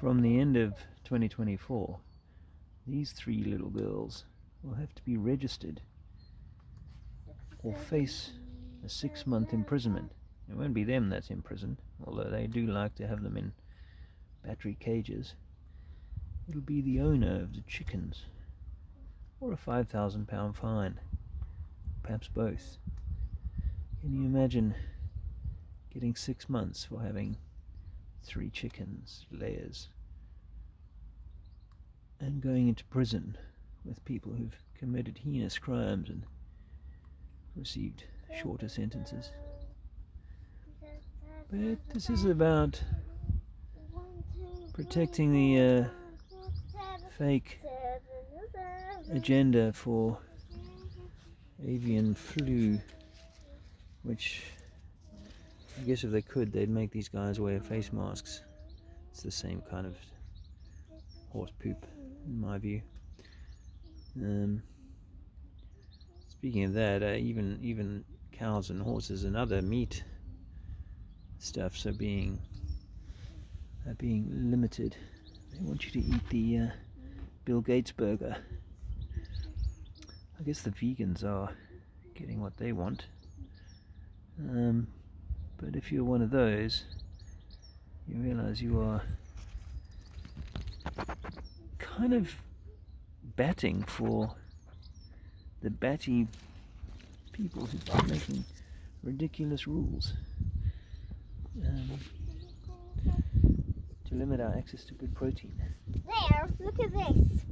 From the end of 2024, these 3 little girls will have to be registered or face a 6-month imprisonment. It won't be them that's imprisoned, although they do like to have them in battery cages. It'll be the owner of the chickens, or a £5,000 fine, perhaps both. Can you imagine getting 6 months for having 3 chickens, layers, and going into prison with people who've committed heinous crimes and received shorter sentences? But this is about protecting the fake agenda for avian flu, which I guess if they could, they'd make these guys wear face masks. It's the same kind of horse poop, in my view. Speaking of that, even cows and horses and other meat stuffs are being limited. They want you to eat the Bill Gates burger. I guess the vegans are getting what they want. But if you're one of those, you realize you are kind of batting for the batty people who are making ridiculous rules to limit our access to good protein. There, look at this.